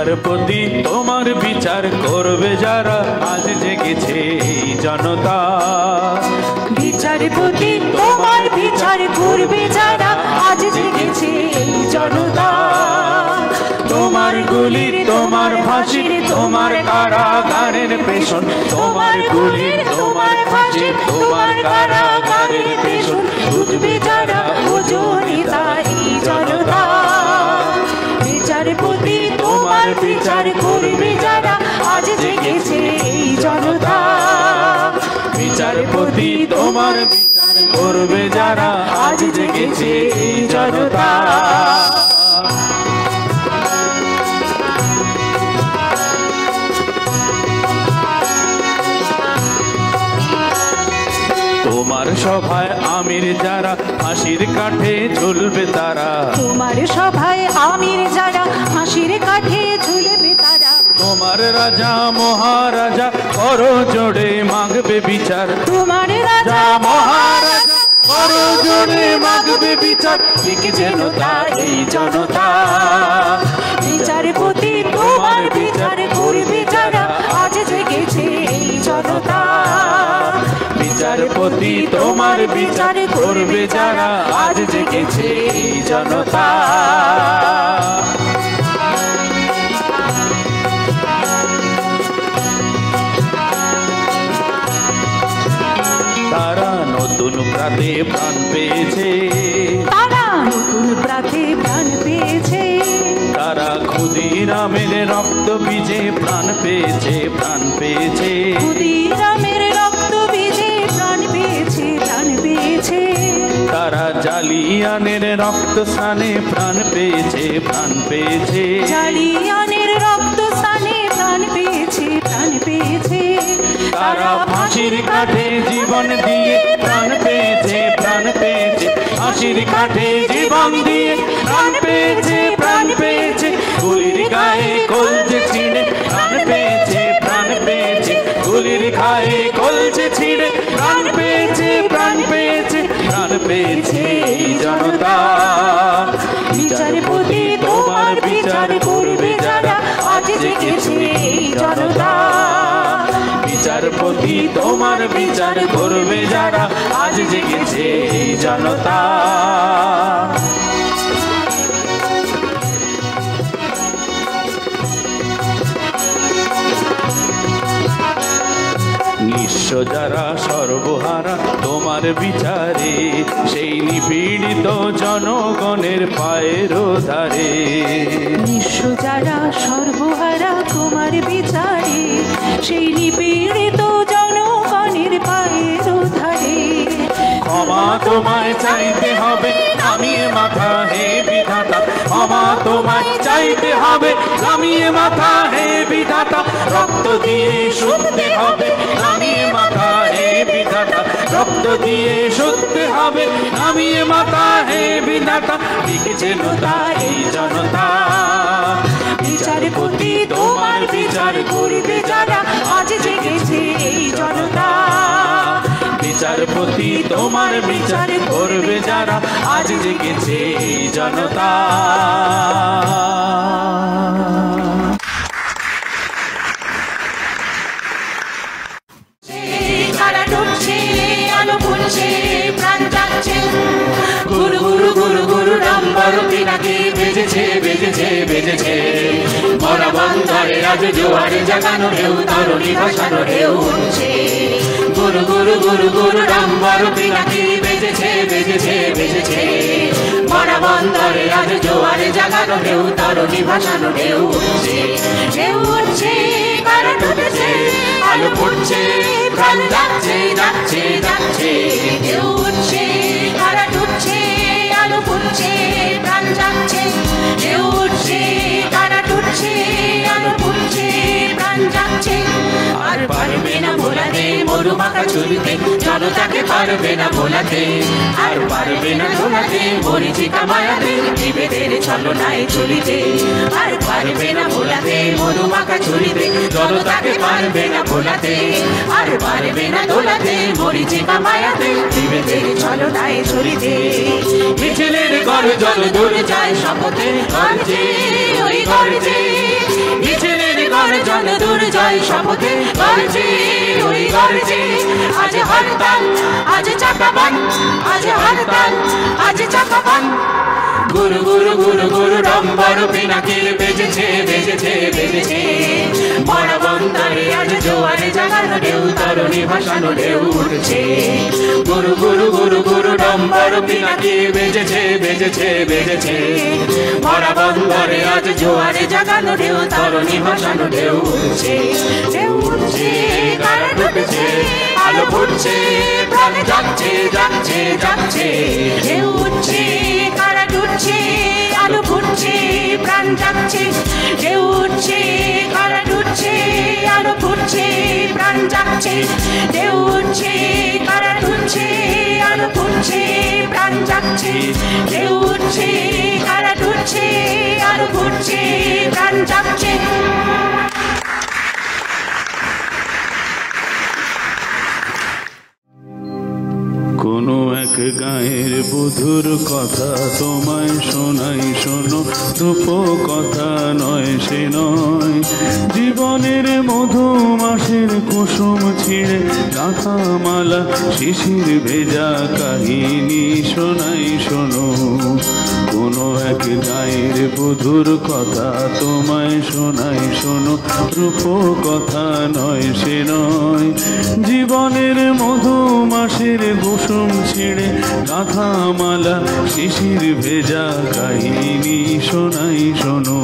বিচারপতি তোমার বিচার করবে যারা আজ জেগেছে এই জনতা। বিচারপতি তোমার বিচার করবে যারা আজ জেগেছে এই জনতা। তোমার গুলির তোমার ফাঁসির তোমার কারাগারের পেছন, তোমার গুলির তোমার ফাঁসির তোমার কারাগারের পেছন বুঝবে যারা ওজনে এই জনতা। বিচারপতি তোমার বিচার করবে যারা আজ জেগেছে এই জনতা। বিচারপতি তোমার বিচার করবে যারা আজ জেগেছে এই জনতা। তোমার সভায় আমির যারা ফাঁসির কাঠে ঝুলবে তারা। তোমার সভায় আমির যারা ফাঁসির কাঠে ঝুলবে তারা। তোমার রাজা মহারাজা করো জোড়ে মাগবে বিচার। তোমার রাজা মহারাজা করো জোড়ে মাগবে বিচার। ঠিক জনতা এই জনতা। বিচারপতি তোমার বিচার করবে যারা আজ জেগেছে এই জনতা। বিচারপতি তোমার বিচার করবে যারা আজ জেগেছে এই জনতা। তারা নতুন প্রাতে প্রাণ পেয়েছে। তারা নতুন প্রাতে প্রাণ পেয়েছে। তারা ক্ষুদিরামের রক্ত বীজে প্রাণ পেয়েছে, প্রাণ পেয়েছে। ক্ষুদিরামের রক্ত বীজে প্রাণ পেয়েছে, প্রাণ পেয়েছে। তারা জালিয়ানের রক্ত স্নানে প্রাণ পেয়েছে, প্রাণ পেয়েছে। জালিয়ানের রক্ত স্নানে প্রাণ পেয়েছে, প্রাণ পেয়েছে। তারা ফাঁসির কাঠে জীবন দিয়ে প্রাণ পেয়েছে, প্রাণ পেয়েছে। ফাঁসির কাঠে জীবন দিয়ে প্রাণ পেয়েছে, প্রাণ পেয়েছে। গুলির গায়ে কলজে ছিঁড়ে প্রাণ পেয়েছে, প্রাণ পেয়েছে। গুলির গায়ে কলজে ছিঁড়ে প্রাণ পেয়েছে, প্রাণ পেয়েছে। প্রাণ পেয়েছে এই জনতা। বিচারপতি তোমার বিচার করবে যারা আজ জেগেছে এই জনতা। বিচারপতি তোমার বিচার করবে যারা আজ জেগেছে এই জনতা। নিঃস্ব যারা সর্বহারা তোমার বিচারে, সেই নিপীড়িত জনগণের পায়ের ধারে। নিঃস্ব যারা সর্বহারা তোমার বিচারে, সেই নিপীড়িত জনগণের পায়ের ধারে। ক্ষমা তোমায় চাইতে হবে নামিয়ে মাথা হে বিধাতা। ক্ষমা তোমায় চাইতে হবে নামিয়ে মাথা হে বিধাতা। রক্ত দিয়ে শুদ্ধে হবে নামিয়ে মাথা হে বিধাতা। রক্ত দিয়ে শুদ্ধে হবে নামিয়ে মাথা হে বিধাতা। লিখেছে জনতা এই জনতা। বিচারপতি তোমার বিচার করবে যারা আজ জেগেছে এই জনতা। বিচারপতি তোমার বিচার করবে যারা আজ জেগেছে এই জনতা। তারা ঢুকছে, আলো ফুটছে, প্রাণ যাচ্ছে। গুরু গুরু গুরু গুরু রাম বড় পিনাকি বেজেছে, বেজেছে, বেজেছে। মরা বন্দরে আজ জোয়ারে জাগানো ঢেউ, তরুণী ভাসানো ঢেউ উঠছে। গুরু গুরু গুরু গুরু রাম বড় পিনাকি বেজেছে, বেজেছে, বেজেছে। মরা বন্দরে আজ জোয়ারে জাগানো ঢেউ, তরুণী ভাসানো ঢেউ উঠছে। ঢেউ উঠছে, কারণ উঠেছে, আলো ফুটছে, প্রাণ যাচ্ছে, যাচ্ছে, যাচ্ছে। ঢেউ উঠছে, কারণ উঠছে, আলো ফুটছে, প্রাণ যাচ্ছে। ঢেউ উঠছে, কারণ উঠছে, আলো ফুটছে, প্রাণ যাচ্ছে। আর পারবে না ভোলাতে মরু মাখা চুরিতে, জনতাকে পারবে না ভোলাতে। আর পারবে না ভোলাতে মরিচিকা মায়াতে, বিভেদের ছলনায় চলিতে। আর পারবে না ভোলাতে মরু মাখা চুরিতে, জনতাকে পারবে না ভোলাতে। আর পারবে না দোলাতে মরিচিকা মায়াতে, বিভেদের ছলনায় চলিতে। মিছিলের গড় জল দূরে যায় শপথে গর্জে, ওই গর্জে। গর্জন দুর্জয় শপথে গর্জে ওই গর্জে আজ হরতাল আজ চাকা বন্ধ আজ হরতাল আজ চাকা বন্ধ গুরু গুরু গুরু গুরু ডম্বর পিনাকির বেজেছে বেজেছে বেজেছে মরা বন্দরে আজ জোয়ারে জাগানো ঢেউ তরুণী ভাসানো ঢেউ উঠছে গুরু গুরু গুরু গুরু ডম্বর পিনাকির বেজেছে বেজেছে বেজেছে মরা বন্দরে আজ জোয়ারে জাগানো ঢেউ তরুণী ভাসানো ঢেউ উঠছে কারা ঢুকছে আলো ফুটছে প্রাণ যাচ্ছে যাচ্ছে যাচ্ছে ঢেউ উঠছে কারা ঢুকছে আলো ফুটছে প্রাণ যাচ্ছে ঢেউ উঠছে কারা ঢুকছে আলো ফুটছে প্রাণ যাচ্ছে ঢেউ উঠছে কারা ঢুকছে আলো ফুটছে প্রাণ যাচ্ছে ঢেউ উঠছে কারা ঢুকছে আলো ফুটছে প্রাণ যাচ্ছে কোনো এক গায়ের বধুর কথা তোমায় শোনাই শোনো রূপ কথা নয় সে নয় জীবনের মধুমাসের কুসুম ছিঁড়ে গাঁথা মালা শিশির ভেজা কাহিনী শোনাই শোনো কোনো এক গায়ের বধুর কথা তোমায় শোনাই শোনো রূপ কথা নয় সে নয় জীবনের মধুমাসের কুসুম ছিঁড়ে গাঁথা মালা শিশির ভেজা কাহিনী শোনাই শোনো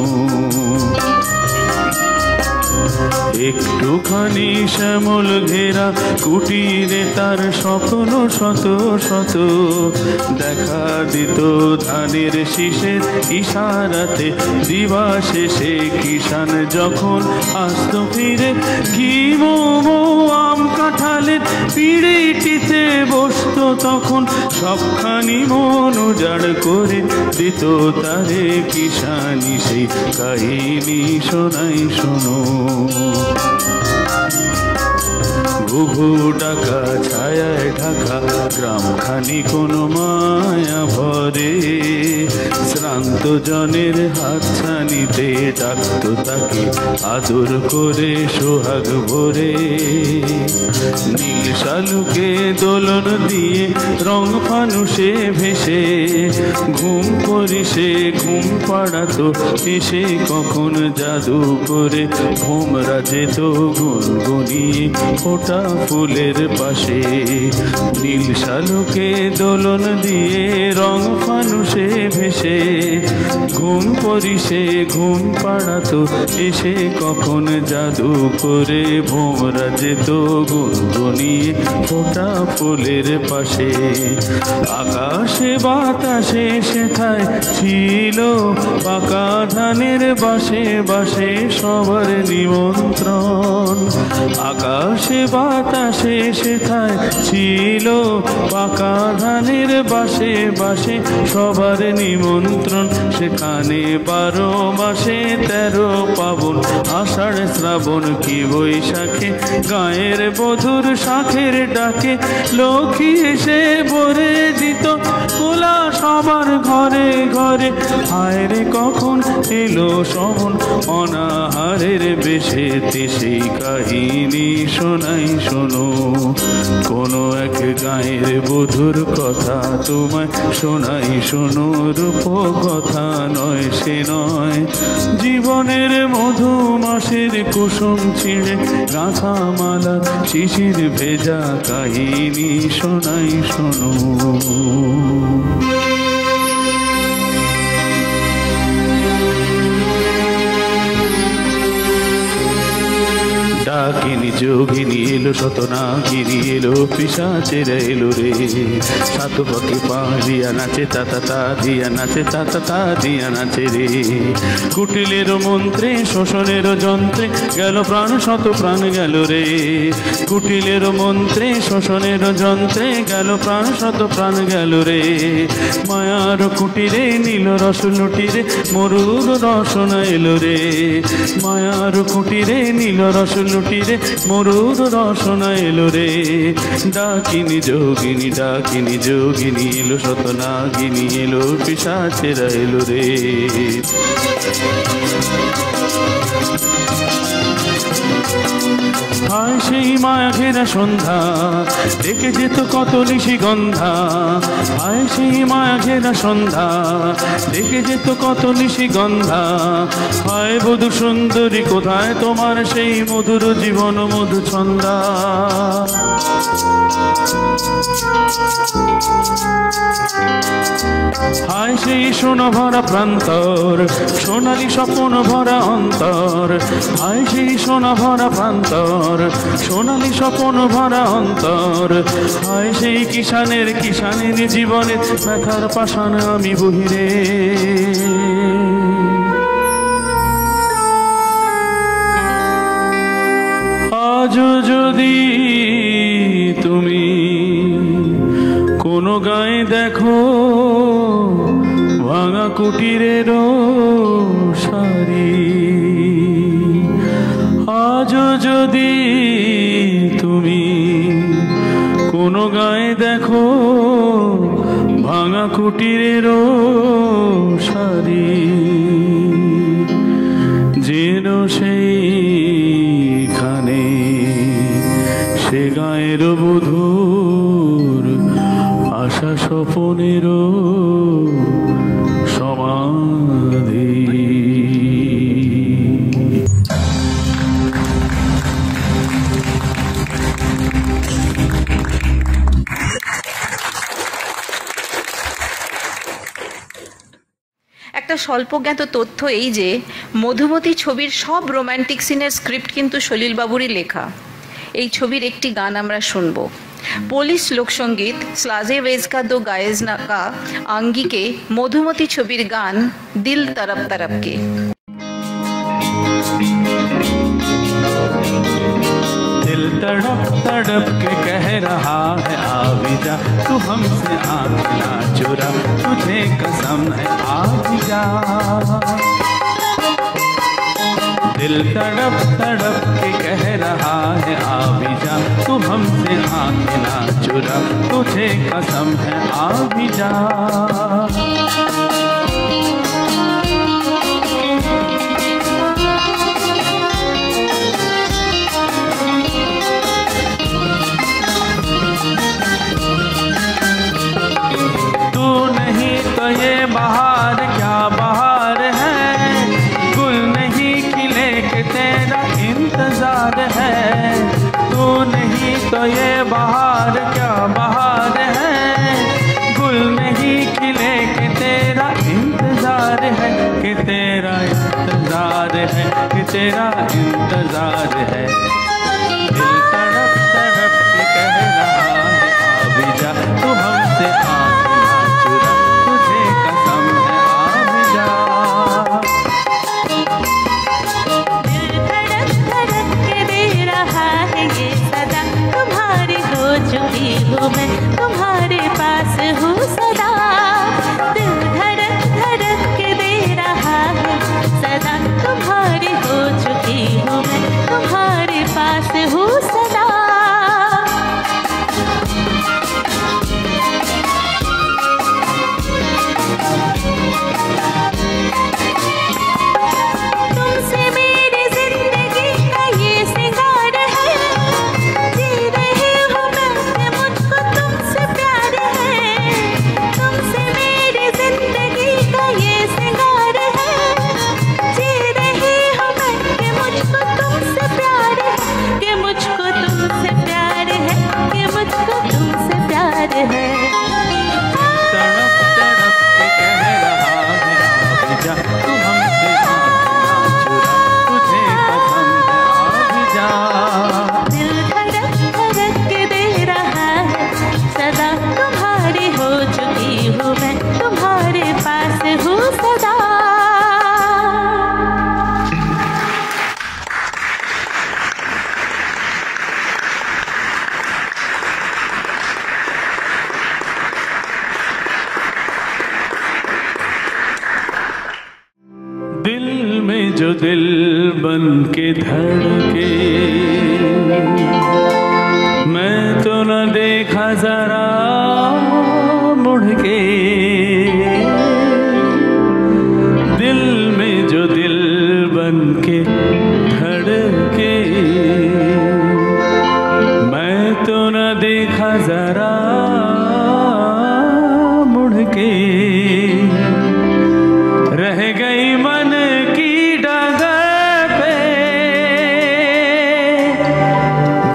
একটুখানি শ্যামল ঘেরা কুটিরে তার স্বপ্ন শত শত দেখা দিত ধানের শীষের ইশারাতে দিবা শেষে কিষান যখন আসত ফিরে কি মোমো আম কাঁঠালের পিড়িটিতে বসত তখন সবখানি মন উজাড় করে দিত তারে কিষানি সেই কাহিনী শোনাই শোনো ঘুঘু ডাকা ছায়ায় ঢাকা গ্রামখানি কোনো মায়া ভরে শ্রান্ত জনের হাতছানিতে ডাকত তাকে আদর করে সোহাগ ভরে নীল শালুকে দোলন দিয়ে রং ফানুষে ভেসে ঘুম করি সে ঘুম পাড়াতো এসে কখন জাদু করে ভোমরা যেত গুনগুনিয়ে ফোটা ফুলের পাশে নীল শালুকে দোলন দিয়ে রং ফানুষে ভেসে ঘুম করি সে ঘুম পাড়াতো এসে কখন জাদু করে ভোমরা যেত গুনগুনিয়ে ফোটা ফুলের পাশে আকাশে বাতাসে সেথায় ছিল পাকা ধানের বাসে বাসে সবার নিমন্ত্রণ আকাশে বাতাসে সেথায় ছিল পাকা ধানের বাসে বাসে সবার নিমন্ত্রণ সেখানে 12 মাসে 13 পাবন আষাঢ় শ্রাবণ কি বৈশাখে গায়ের বধুর শাখের ডাকে লক্ষ্মী এসে ভরে দিত কোলা সবার ঘরে ঘরে হায় রে কখন এলো সমন অনাহারের বেশেতে সেই কাহিনী শোনাই শোনো কোনো এক গায়ের বধুর কথা তোমায় শোনাই শোনো রূপ কথা নয় সে নয় জীবনের মধুমাসের কুসুম ছিঁড়ে গাঁথা মালা শিশির ভেজা কাহিনী শোনাই শোনো ডাকিনী যোগিনী এলো শতনাগিনী এলো পিশাচেরা এলো রে সাত পাখি পা দিয়া নাচে তা দিয়া নাচে তা দিয়া নাচে রে কুটিলের মন্ত্রে শোষণের যন্ত্রে গেল প্রাণ শত প্রাণ গেল রে কুটিলের মন্ত্রে শোষণের যন্ত্রে গেল প্রাণ শত প্রাণ গেল রে মায়ার কুটিরে নীল রস লুটিরে মরুর রসনা এলো রে মায়ার কুটিরে নীল রস লুটিরে মরুর রসনা এলো রে ডাকিনী যোগিনী এলো শতনাগিনী এলো পিশাচেরা এলো রে হায় সেই মায়া ঘেরা সন্ধ্যা ডেকে যেত কত নিশি গন্ধা, হায় সেই মায়া ঘেরা সন্ধ্যা ডেকে যেত কত নিশি গন্ধা। হায় বধূ সুন্দরী কোথায় তোমার সেই মধুর জীবন মধু ছন্দা। হায় সেই সোনা ভরা প্রান্তর সোনালি স্বপ্ন ভরা অন্তর, হায় সেই সোনা ভরা প্রান্তর সোনালি স্বপ্ন ভরা অন্তর। হায় সেই কিষানের জীবনের ব্যথার পাষাণ আমি বহিরে। আজও যদি তুমি কোনো গায়ে দেখো ভাঙা কুটিরের সারি, আজও যদি তুমি কোনো গায়ে দেখো ভাঙা কুটিরের সারি, যেন সেইখানে সে গায়ের বধূর আশা স্বপনের সমাধি। একটা স্বল্পজ্ঞাত তথ্য এই যে মধুমতি ছবির সব রোম্যান্টিক সিনের স্ক্রিপ্ট কিন্তু সলিলবাবুরই লেখা। এই ছবির একটি গান আমরা শুনব, পোলিশ লোকসঙ্গীত স্লাজে ওয়েজকা দো গায়েজনা কা আঙ্গিকে মধুমতি ছবির গান দিল তরপ তরপকে। दिल तड़प तड़प के कह रहा है आवी जा, तू हमसे आँख ना चुरा, तुझे कसम है आवी जा। दिल तड़प तड़प के कह रहा है आवी जा, तू हमसे आँख ना चुरा, तुझे कसम है आवी जा। ये बहार क्या बहार है, गुल नहीं खिले के तेरा इंतजार है। तू नहीं तो ये बहार क्या बहार है, गुल नहीं खिले के तेरा इंतजार है, कि तेरा इंतजार है, कि तेरा इंतजार है। दिल तड़प तड़प के कह रहा है आवी जा, तू हमसे मैं तुम्हारे पास हूँ सदा। दिल धड़क धड़क के दे रहा है सदा, तुम्हारी हो चुकी हूँ मैं तुम्हारे पास हूँ सदा। तुमसे मेरी जिंदगी का ये सिंगार है, जी रही हूँ मैं मुझको तुमसे प्यार है। तुमसे मेरी जिंदगी का ये सिंगार है, जी रही हूँ मैं कि मुझको तुमसे प्यार है, कि मुझको तुमसे प्यार है, कि मुझको तुमसे प्यार है। तड़प तड़प के कह रहा है आवी जा, तू हमसे तुझे कसम है आवी जा। दिल धड़क धड़क के दे रहा है सदा, तुम्हारी हो चुकी हूँ मैं तुम्हारे पास हूँ सदा। दिल में जो दिल बन के धड़के, मैं तो न देखा जरा मुड़ के। दिल में जो दिल बन के धड़के, तो न देखा जरा मुड़ के, रह गई मन की डगर पे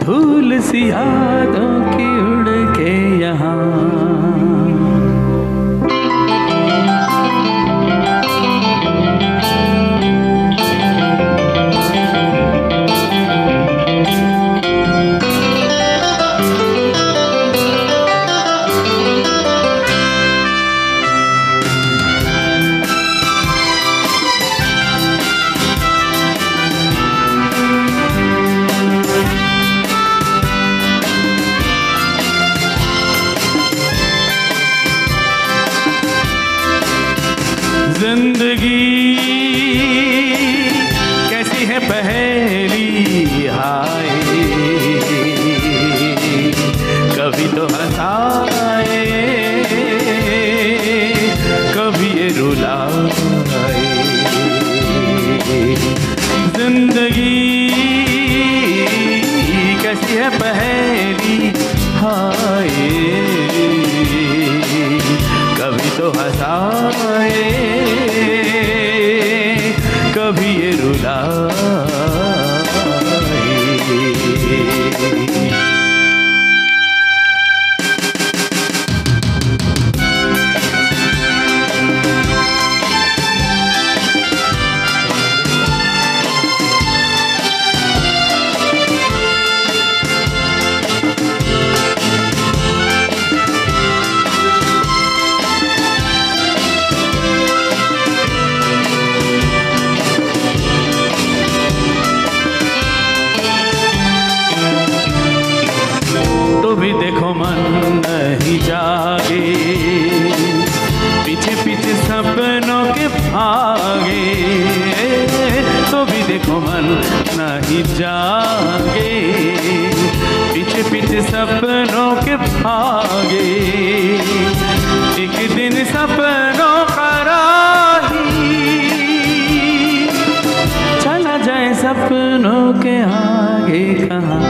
धूल सी यादों की उड़ के यहाँ। जिंदगी कैसी है पहेली हाय, कभी तो हंसाए कभी ये रुलाए। जिंदगी कैसी है पहेली हाय, कभी तो हंसाए कभी ये रुलाए। तो भी देखो मन नहीं जागे, पीछे पीछे सपनों के भागे। तो भी देखो मन नहीं जागे, पीछे पीछे सपनों के भागे। एक दिन सपनों का राही चला जाए सपनों के आगे कहाँ।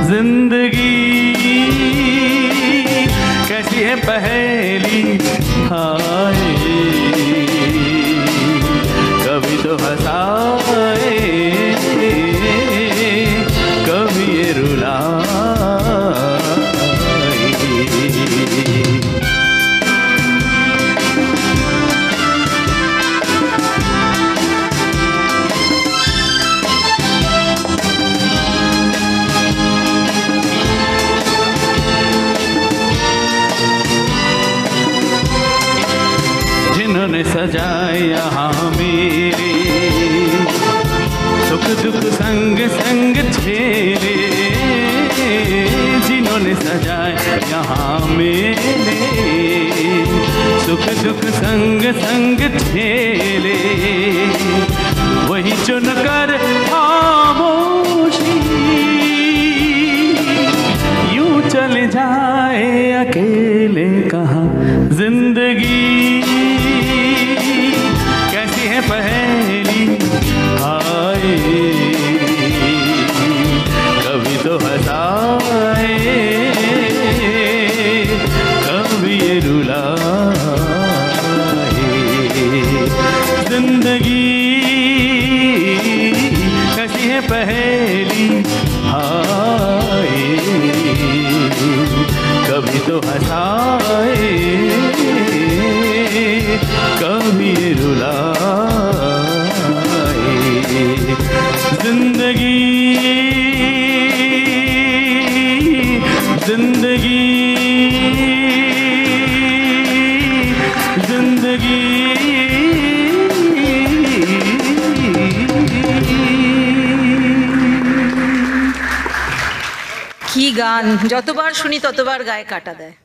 जिंदगी कैसी है पहेली हाय, कभी तो हंसाए कभी ये रुलाए। जिन्होंने सजाए यहाँ मेरे सुख दुख संग संग झेले, जिन्होंने सजाए यहाँ मेरे सुख दुख संग संग झेले। वही चुनकर खामोशी यूं चले जाए अकेले कहाँ। जिंदगी कैसी है पहेली हाय, कभी तो हंसाए कभी ये रुलाए। जिंदगी कैसी है पहेली हाय, कभी तो हंसाए कभी रुलाए। जिंदगी जिंदगी जिंदगी কি গান, যতবার শুনি ততবার গায়ে কাটা দেয়।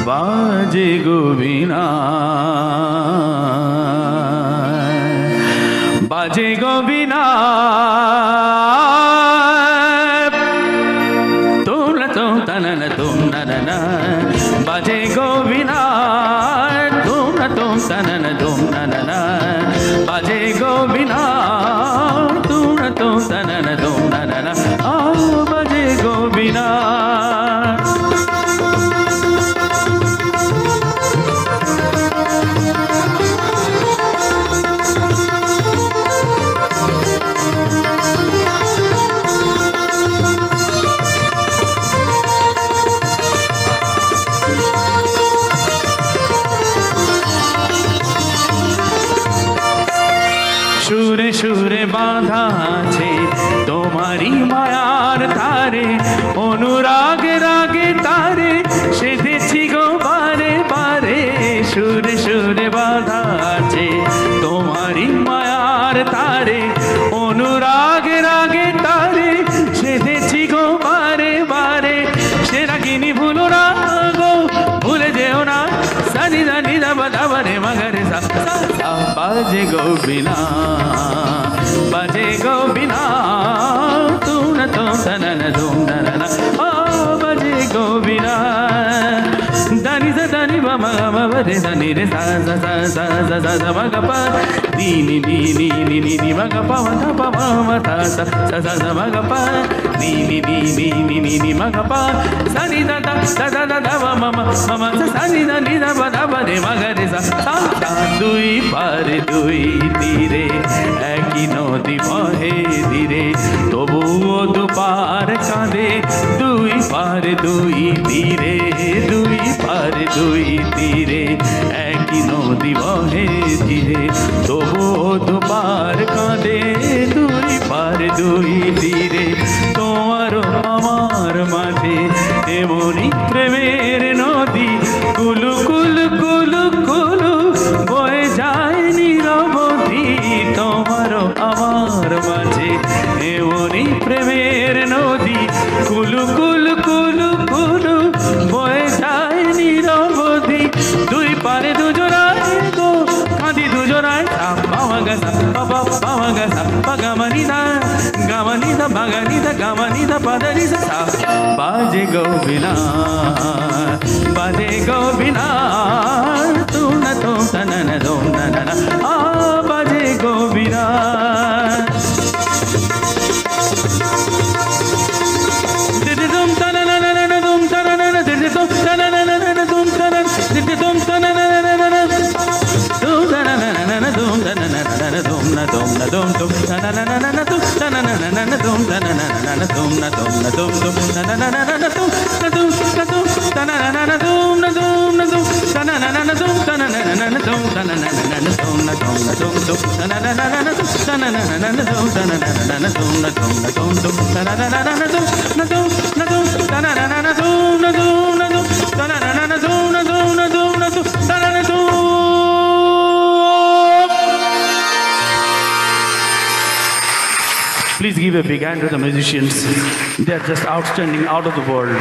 बाजे गोविना বাজে গো বীণা তোমরা তো তানানা তোমরা না বাজে গো বীণা তোমরা তো তানানা তোমরা না বাজে গো বীণা তোমরা তো তানানা তোমরা না বাজে গো বীণা সুরে সুরে বাঁধা আছে তোমারি মায়ার তারে অনুরাগে রাগে তারে সেধেছি গো বারে বারে সুরে সুরে বাঁধা আছে তোমারি মায়ার তারে অনুরাগে রাগে তারে সেধেছি গো বারে বারে সে রাগিনী ভুলো না গো ভুলে যেও না সানি দানি দাবা দাবা রে মগরে সা বাজে গো বীণা বাজে গো বীণা তুম তো তনন ধুম নরনা বাজে গো বীণা দানি সা দানি বা মা মা রে দানি রে সা সা সা সা সা সা সা মা গা পা নি নি নি নি নি নি নি মা গা পা মা ধা পা মা মা ধা সা সা সা সা মা গা পা নি নি নি নি নি নি নি মা গা পা সা নি দা দা দা দা দা দা মা মা মা মা সা নি দা নি দা বা দা বা রে মা গা রে সা সা দুই পারে দুই তীরে একই নদী বহে ধীরে তবুও দুপার কাঁদে দুই পারে দুই তীরে দুই পারে দুই তীরে একই নদী বহে ধীরে তবুও দুপার কাঁদে দুই পারে দুই তীরে তোমার আমার মাঝে এমনই প্রেমের নদী কুলু কুলু কুলু কুলু বয়ে যায় নিরবধি তোমার আমার মাঝে এমনই প্রেমের নদী কুলু কুলু কুলু কুলু বয়ে যায় নিরবধি দুই পারে দুজনায় গো কাঁদি দুজনায় বাবা গাছা বাবা বাবা গাছা বাগামানি দা গামানি দা বাগানি দা গামানি দা পাদানি সা বাজে গো বীণা বাজে গো বীণা তুম না তুম তনন ধুম নরনা বাজে গো বীণা দিদি তুম তনন তুম তনন দিদি তুম তনন তুম তনন দিদি তুম তনন তুম তনন তুম তনন তুম না তুম না তুম তুম তনন তুম তনন তুম তনন তুম না তুম না তুম তুম তনন তুম না তুম না তুম তনন তুম না তুম না তুম তনন তুম তনন তুম তনন তুম না তুম না তুম তুম তনন তুম তনন তুম তনন তুম না তুম না তুম তুম তনন তুম না তুম না তুম তনন তুম না তুম না তুম তনন তুম না তুম না তুম না তুম তনন তুম Please give a big hand to the musicians. They are just outstanding, out of the world.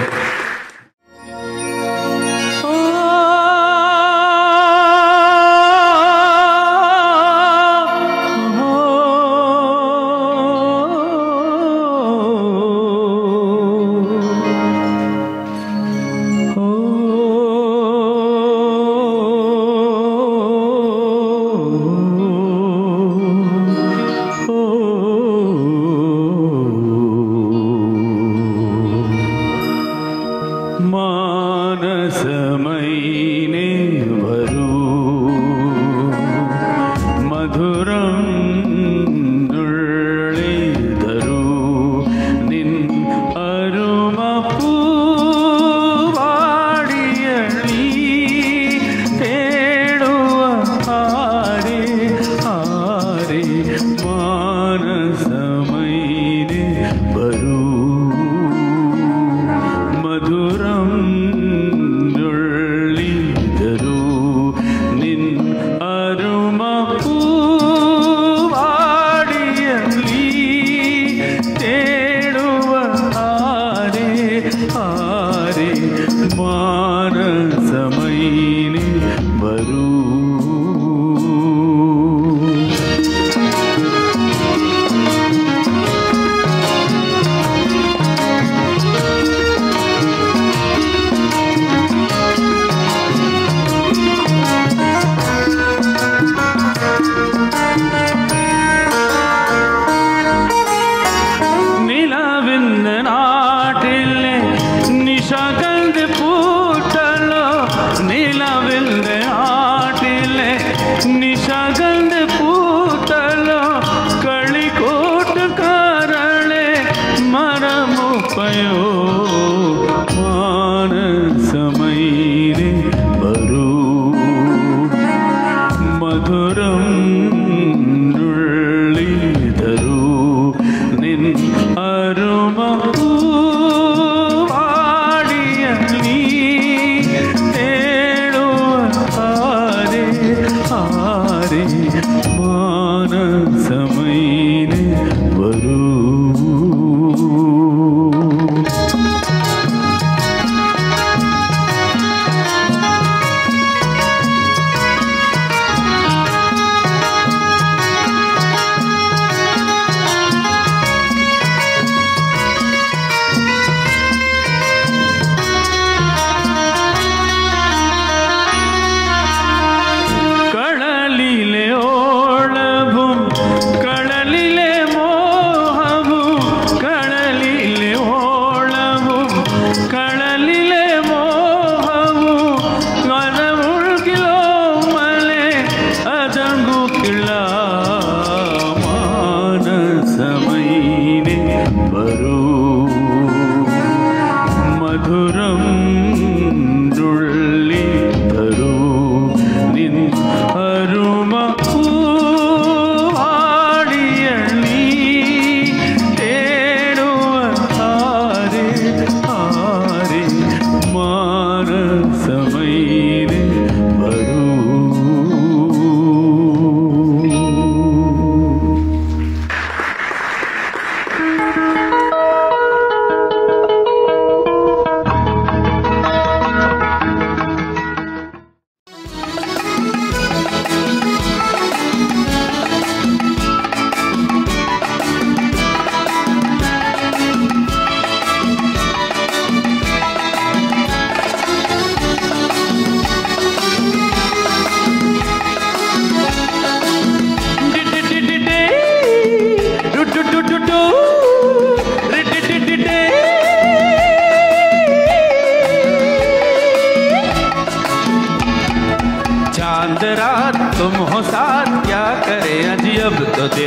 मानसमयिने भरू मधुरं नुळिधरू निन् अरुमपूवाडियळि तेडुव आरे आरे मानसमयिने भरू मधुरं ನುಳ್ಳಿದರು ನಿನ್ ಅರುಮಪೂವಾಡಿಯಲ್ಲಿ ತೇಡುವ ಆರೆ ಆರೆ ಮಾನಸಮೈನೆ ಬರು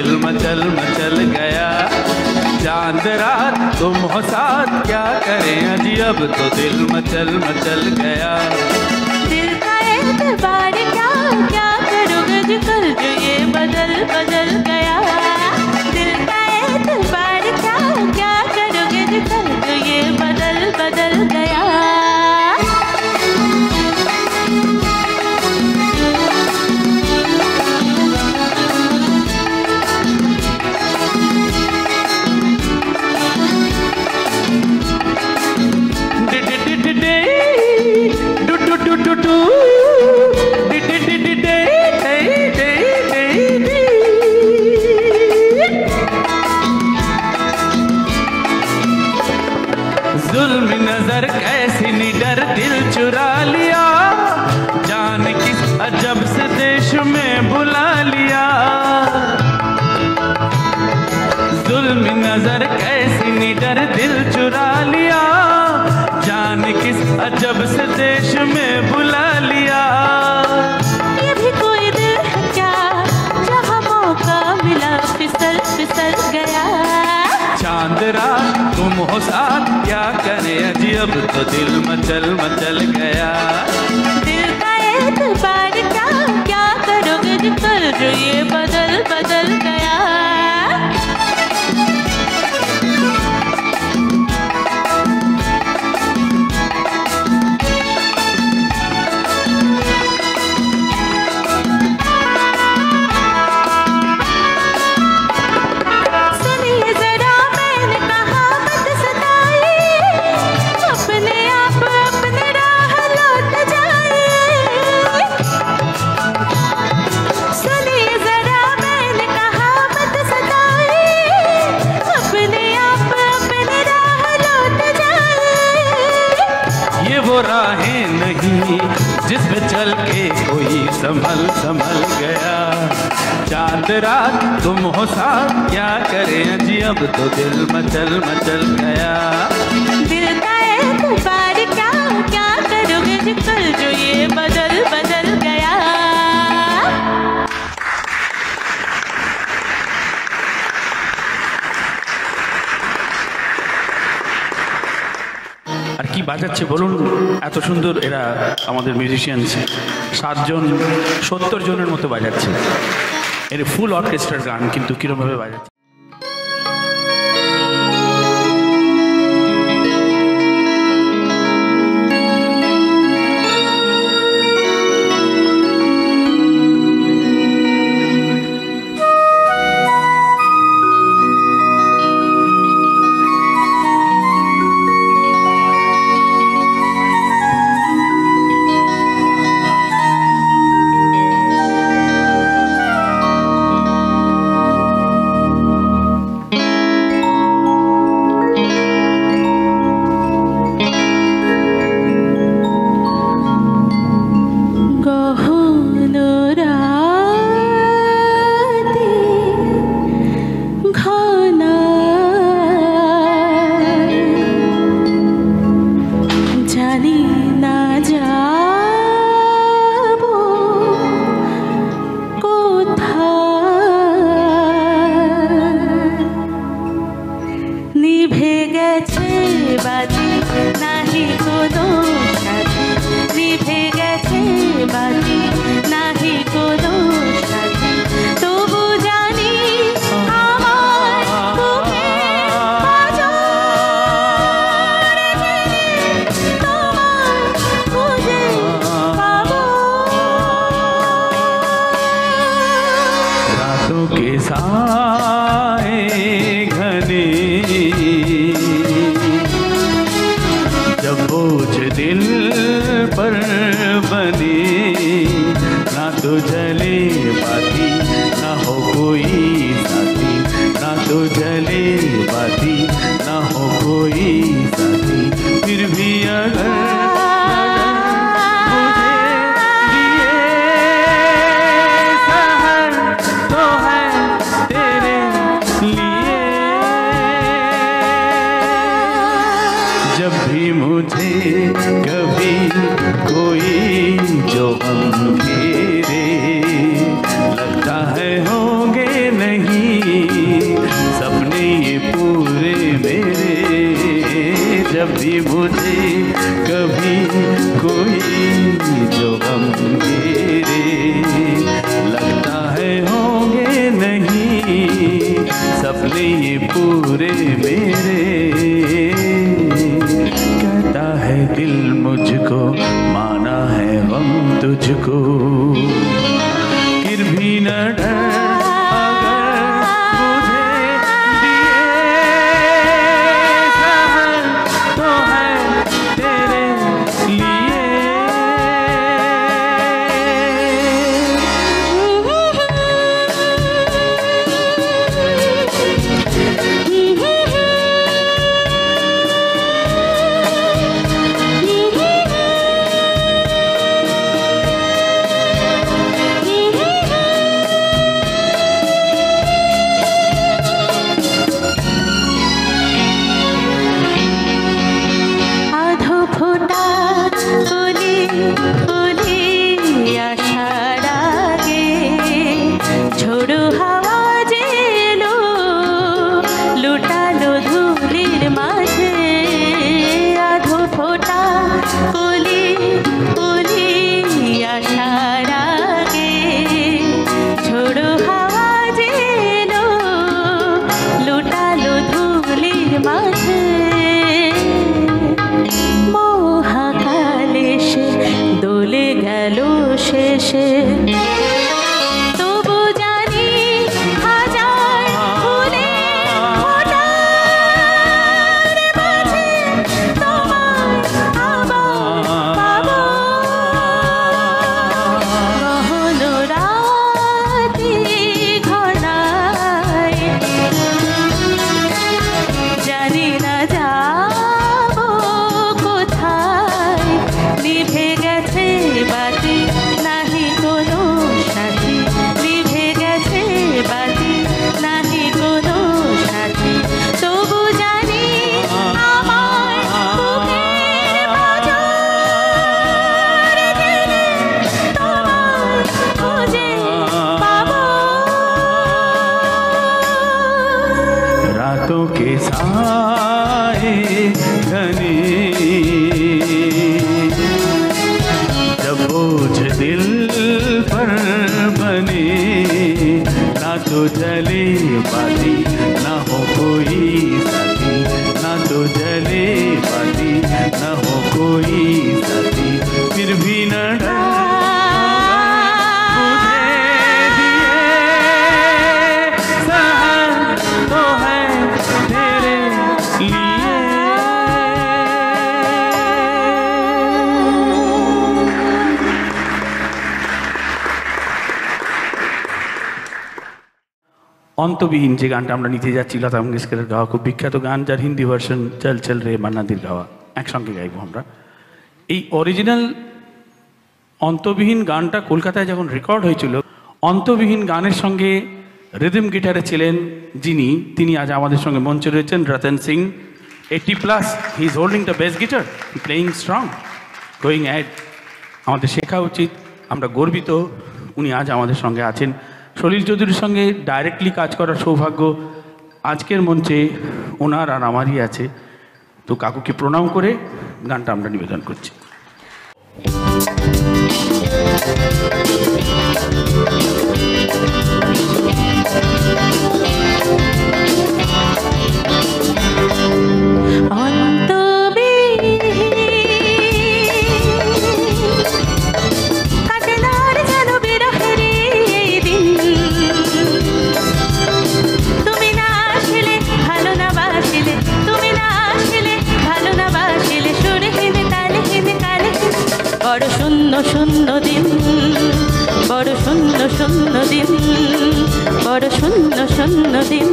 दिल मचल मचल गया। चांद रात तुम हो साथ, क्या करें अजी अब तो दिल मचल मचल गया। दिल का एतबार क्या, क्या करोगे आजकल जो ये बदल बदल गया। दिल का एतबार क्या, क्या करोगे आजकल जो ये बदल बदल गया। जुल्म नजर कैसी निडर दिल चुरा लिया, जान किस अजब से देश में बुला लिया। जुल्म नजर कैसी निडर दिल चुरा लिया, जान किस अजब से देश में बुला लिया। ये भी कोई दिल है क्या, जहाँ मौका मिला फिसल फिसल गया। चांद रात तुम हो साथ, क्या करें अजी अब तो दिल मचल मचल गया। दिल का एतबार क्या, क्या करोगे आजकल जो ये बदल बदल गया। सुनिए जरा मैंने कहा मत सताइए, अपने आप अपने राह लौट जाइए। सुनिए जरा मैंने कहा मत सताइए, अपने आप अपने राह लौट जाइए। ये वो राहें नहीं जिस पे चल के कोई संभल संभल गया। चांद रात तुम हो साथ, क्या करें अजी अब तो दिल मचल मचल गया। दिल का एतबार क्या, क्या करोगे आजकल जो ये बदल बदल गया। আর কি বাজাচ্ছে বলুন, এত সুন্দর এরা আমাদের মিউজিশিয়ানস 7 জন 70 জনের মতো বাজাচ্ছে। এর ফুল অর্কেস্ট্রার গান, কিন্তু কিরমভাবে বাজাচ্ছে। लिए रातों के साए घने, जब बोझ दिल पर बने, ना तो जले बाती ना हो कोई साथी, ना तो जले बाती ना हो कोई साथी, फिर भी न डर অন্তবিহীন যে গানটা আমরা নিতে যাচ্ছি লতা মঙ্গেশকরের গাওয়া খুব বিখ্যাত গান, যার হিন্দি ভার্সন চল চল রে মান্নাদির গাওয়া, একসঙ্গে গাইবো আমরা। এই অরিজিনাল অন্তবিহীন গানটা কলকাতায় যখন রেকর্ড হয়েছিল, অন্তবিহীন গানের সঙ্গে রিদম গিটারে ছিলেন যিনি, তিনি আজ আমাদের সঙ্গে মঞ্চে রয়েছেন, Ratan Singh. 80+, he is holding the bass guitar, playing strong, going add. আমাদের শেখা উচিত, আমরা গর্বিত উনি আজ আমাদের সঙ্গে আছেন। সলিল চৌধুরীর সঙ্গে ডাইরেক্টলি কাজ করার সৌভাগ্য আজকের মঞ্চে ওনার আর আমারই আছে। তো কাকুকে প্রণাম করে গানটা আমরা নিবেদন করছি। বড় শূন্য শূন্য দিন, বড় শূন্য শূন্য দিন, বড় শূন্য শূন্য দিন।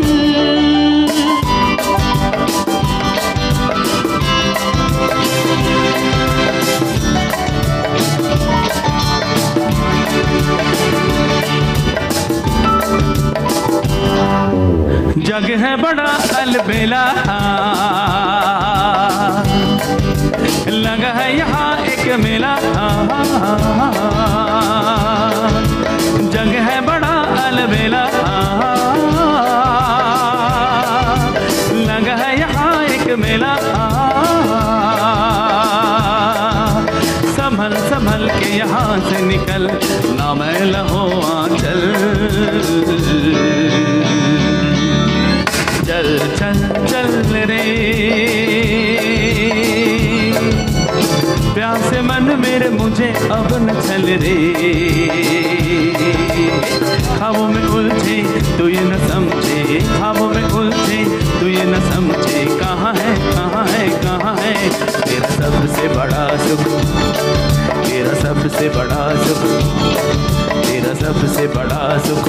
जग है बड़ा अलबेला, लगा है यहाँ एक मेला, जग है बड़ा अलबेला, लगा है यहाँ एक मेला, संभल संभल के यहाँ से निकल, ना मैला हो आंचल, चल चल चल रे प्यासे मन मेरे मुझे अब न चल रे, ख्वाबों में उलझे तू ये न समझे, ख्वाबों में उलझे तू ये न समझे, कहाँ है कहाँ है कहाँ है तेरा सबसे बड़ा सुख, तेरा सबसे बड़ा सुख, तेरा सबसे बड़ा सुख।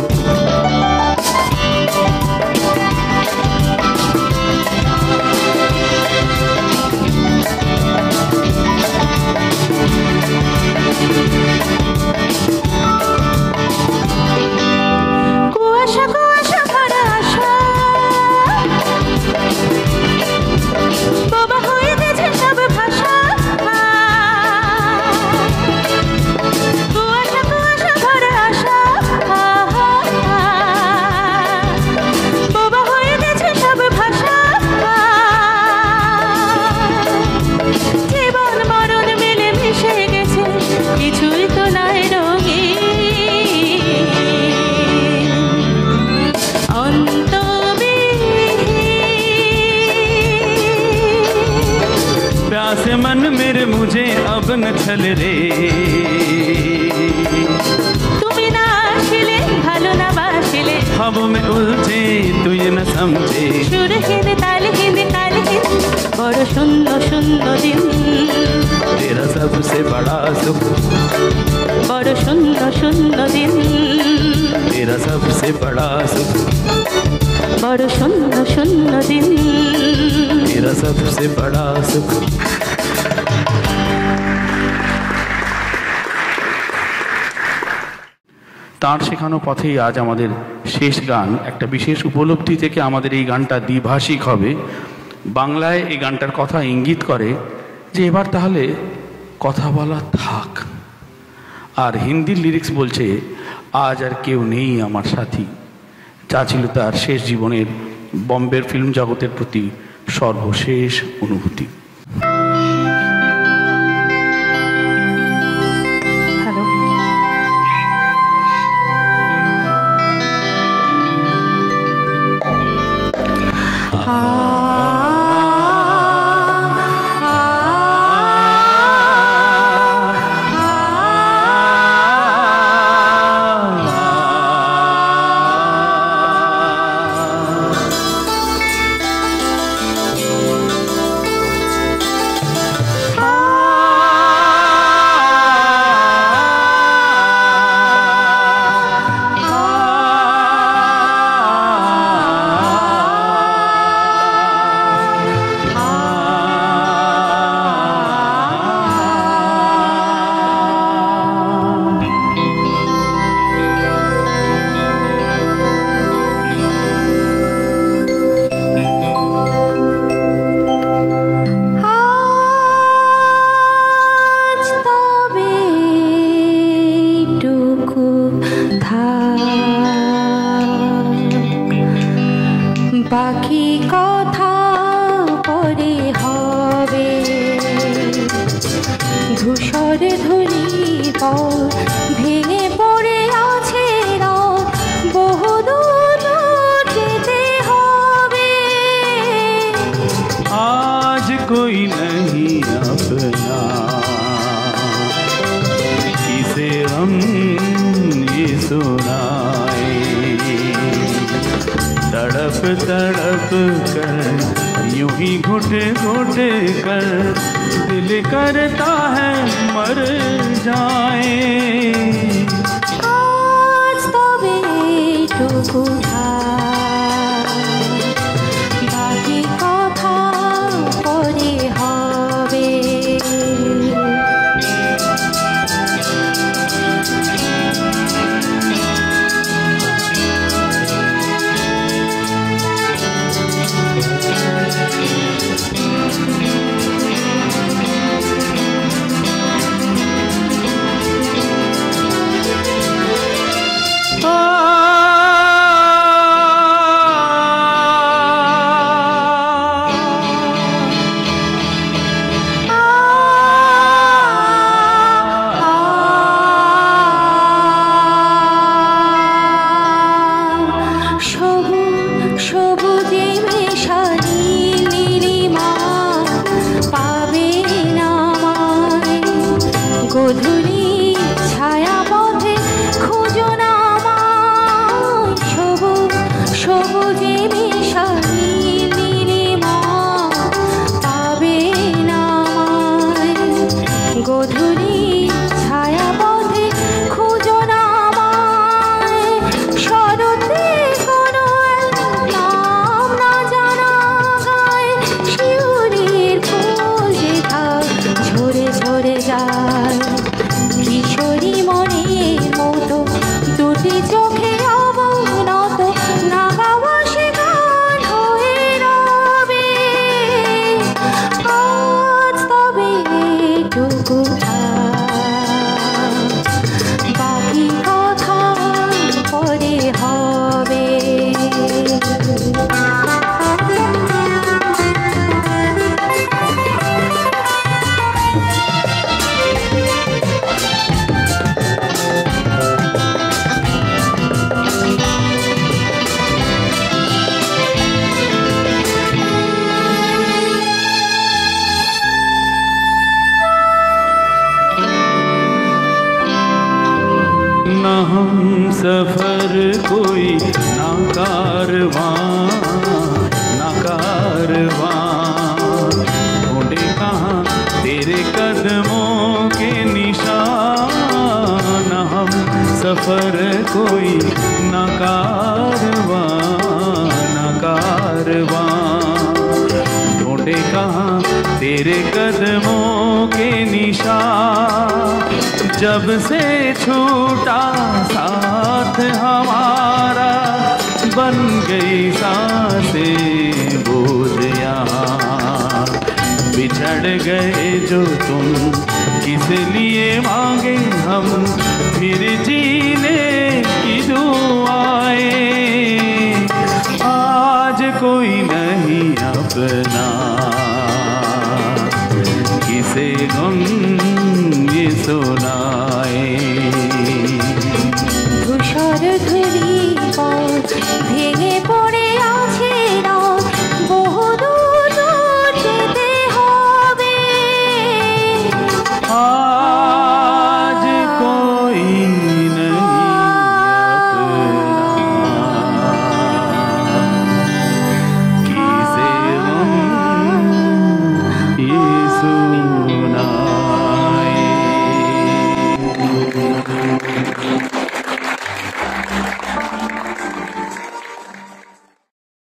কুয়াশা কুয়াশা ভরা আশা, বাবা হয়ে গেছে সব ভাষা, কুয়াশা কুয়াশা ভরা আশা, বাবা হয়ে গেছে সব ভাষা, জীবন মরণ মিলে মিশে গেছে, কিছুই তো নাই রঙিন। प्यासे मन मेरे मुझे अब न छल रे, তুমি না আসলে ভালো না বাসলে, ख्वाबों में उलझे तू ये न समझे, সুরহীন তালহীন কালহীন বড় শূন্য শূন্য দিন, तेरा सबसे बड़ा सुख, বড় শূন্য শূন্য দিন, तेरा सबसे बड़ा सुख, বড় শূন্য শূন্য দিন, तेरा सबसे बड़ा सुख। তার শেখানো পথেই আজ আমাদের শেষ গান। একটা বিশেষ উপলব্ধি থেকে আমাদের এই গানটা দ্বিভাষিক হবে। বাংলায় এই গানটার কথা ইঙ্গিত করে যে এবার তাহলে কথা বলা থাক, আর হিন্দির লিরিক্স বলছে আজ আর কেউ নেই আমার সাথী, যা ছিল তার শেষ জীবনের বম্বের ফিল্ম জগতের প্রতি সর্বশেষ অনুভূতি। বাকি কথা পরে হবে, ধূসর ধুলি পথ ভেঙে পড়ে আছে বহুদূর যেতে হবে। আজ কোই नहीं अपना किसे हम ये सुनाए, तड़प तड़प कर यूं ही घुट घुट कर दिल करता है मर जाए। आज तबे टुकु বাকি কথা পরে হবে। সবুজে মেশালি নীলিমা পাবে না আমায়, গধূলি ছায়া পথে খুঁজো না আমায়। সবুজে মেশালি নীলিমা পাবে না আমায়, গধূলি ছায়া পথে খুঁজো না আমায়। শরতে কোনো নাম না জানা গায়, শিউলির ফুল যেথা ঝরে ঝরে যায়। কিশোরী মনের মতো দুটি চোখে অবনত নাগাওয়া সে গান হয়ে রবে। আজ তবে টুকু বাকি কথা পরে হবে। ना हम सफर कोई ना कारवां, ना कारवां ढूंढे कहाँ तेरे कदमों के निशान। ना हम सफर कोई ना कारवां, ना कारवां ढूंढे कहाँ तेरे कदमों के निशान। जब से छूटा साथ हमारा बन गई सांसें बोझ यहाँ। बिछड़ गए जो तुम किस लिए मांगे हम फिर जीने की दुआएं। आज कोई नहीं अपना, किसे गम ये सुना।